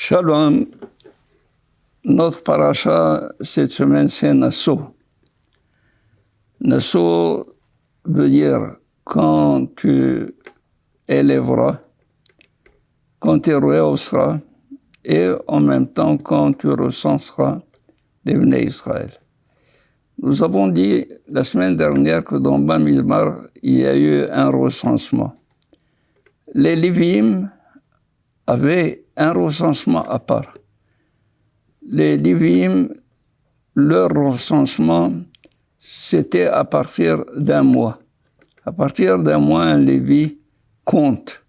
Shalom, notre paracha cette semaine c'est Nassau. Nassau veut dire quand tu élèveras, quand tu rehausseras et en même temps quand tu recenseras les Bnei Israël. Nous avons dit la semaine dernière que dans Bamidbar, il y a eu un recensement. Les Lévi'im avaient un recensement à part. Les Lévi'im, leur recensement, c'était à partir d'un mois. À partir d'un mois, un Lévi compte.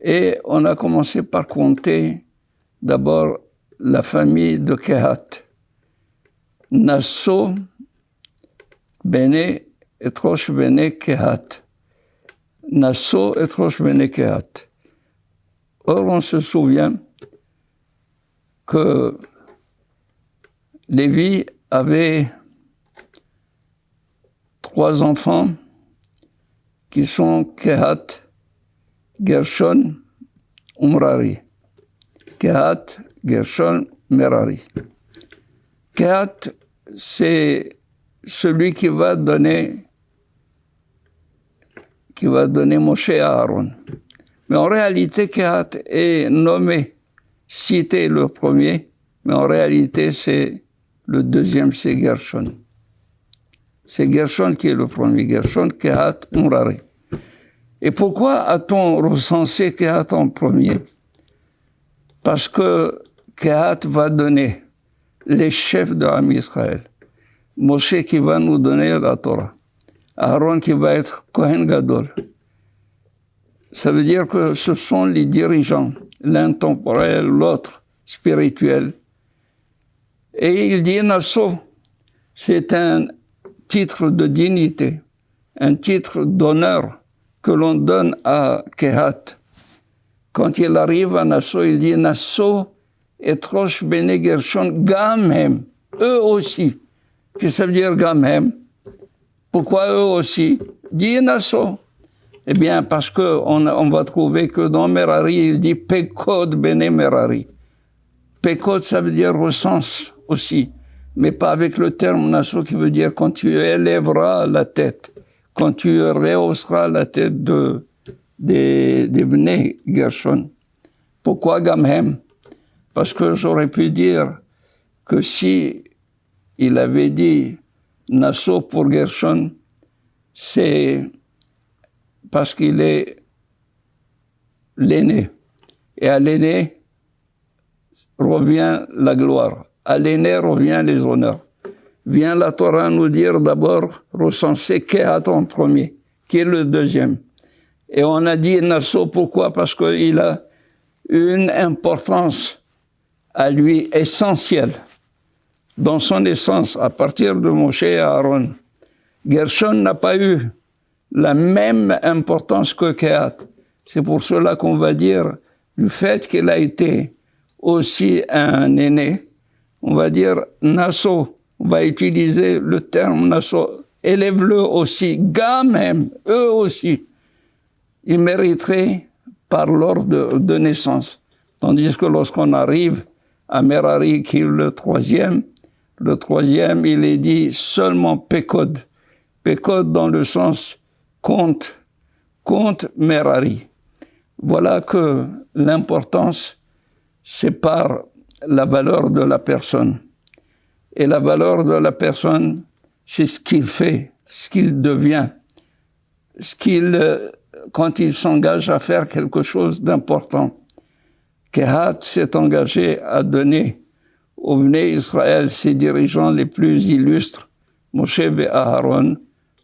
Et on a commencé par compter d'abord la famille de Kehat. Nassau, Bene, Etrosh Bene Kehat. Nassau, Etrosh Bene Kehat. Or, on se souvient que Lévi avait 3 enfants qui sont Kehat, Gershon, Merari. Kehat, Gershon, Merari. Kehat, c'est celui qui va donner Moshe à Aaron. Mais en réalité, Kehat est nommé, cité le premier, mais en réalité, c'est le deuxième, c'est Gershon. C'est Gershon qui est le premier. Gershon, Kehat, Merari. Et pourquoi a-t-on recensé Kehat en premier? Parce que Kehat va donner les chefs de l'Am Israël. Moshe qui va nous donner la Torah. Aaron qui va être Kohen Gadol. Ça veut dire que ce sont les dirigeants, l'un temporel, l'autre spirituel. Et il dit Nassau, c'est un titre de dignité, un titre d'honneur que l'on donne à Kehat. Quand il arrive à Nassau, il dit Nassau et Trosh Bene Gershon Gamhem, eux aussi. Qu'est-ce que ça veut dire Gamhem? Pourquoi eux aussi? Dit Nassau. Eh bien, parce qu'on va trouver que dans Merari, il dit Pekod Bene Merari. Pekod, ça veut dire recense aussi, mais pas avec le terme Nassau qui veut dire quand tu élèveras la tête, quand tu rehausseras la tête des Bnei Gershon. Pourquoi Gamhem? Parce que j'aurais pu dire que si il avait dit Nassau pour Gershon, c'est parce qu'il est l'aîné. Et à l'aîné revient la gloire. À l'aîné revient les honneurs. Vient la Torah nous dire d'abord recenser Kehat en premier, qui est le deuxième. Et on a dit Nassau, pourquoi? Parce qu'il a une importance à lui essentielle dans son essence, à partir de Moshe et Aaron. Gershon n'a pas eu la même importance que Kehat. C'est pour cela qu'on va dire, du fait qu'il a été aussi un aîné, on va dire Nassau, on va utiliser le terme Nassau, élève-le aussi, Gamhem, eux aussi, ils mériteraient par l'ordre de naissance. Tandis que lorsqu'on arrive à Merari, qui est le troisième, il est dit seulement Pekod. Pekod dans le sens compte Merari. Voilà que l'importance, c'est par la valeur de la personne. Et la valeur de la personne, c'est ce qu'il fait, ce qu'il devient, quand il s'engage à faire quelque chose d'important. Kehat s'est engagé à donner au Bnei Israël ses dirigeants les plus illustres, Moshe et Aaron,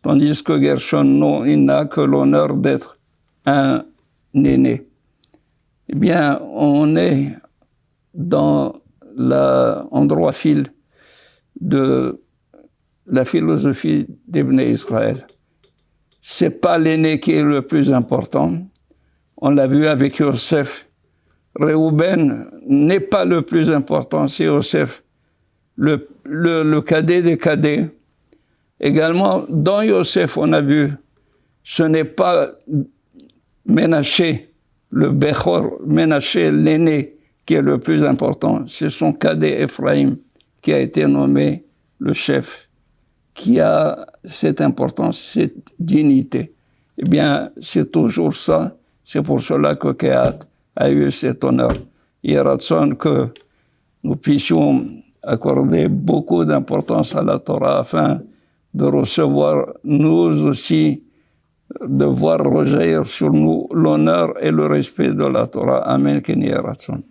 tandis que Gershon, non, il n'a que l'honneur d'être un aîné. Eh bien, on est dans en droit fil de la philosophie des Bnei Israël. C'est pas l'aîné qui est le plus important. On l'a vu avec Yosef. Réhouben n'est pas le plus important, c'est Yosef, le cadet des cadets. Également, dans Yosef, on a vu, ce n'est pas Ménaché, le Bechor, Ménaché, l'aîné, qui est le plus important. C'est son cadet Ephraim qui a été nommé le chef, qui a cette importance, cette dignité. Eh bien, c'est toujours ça. C'est pour cela que Kehat a eu cet honneur. Il est ratson que nous puissions accorder beaucoup d'importance à la Torah afin de recevoir, nous aussi, de voir rejaillir sur nous l'honneur et le respect de la Torah. Amen. Keni ratson.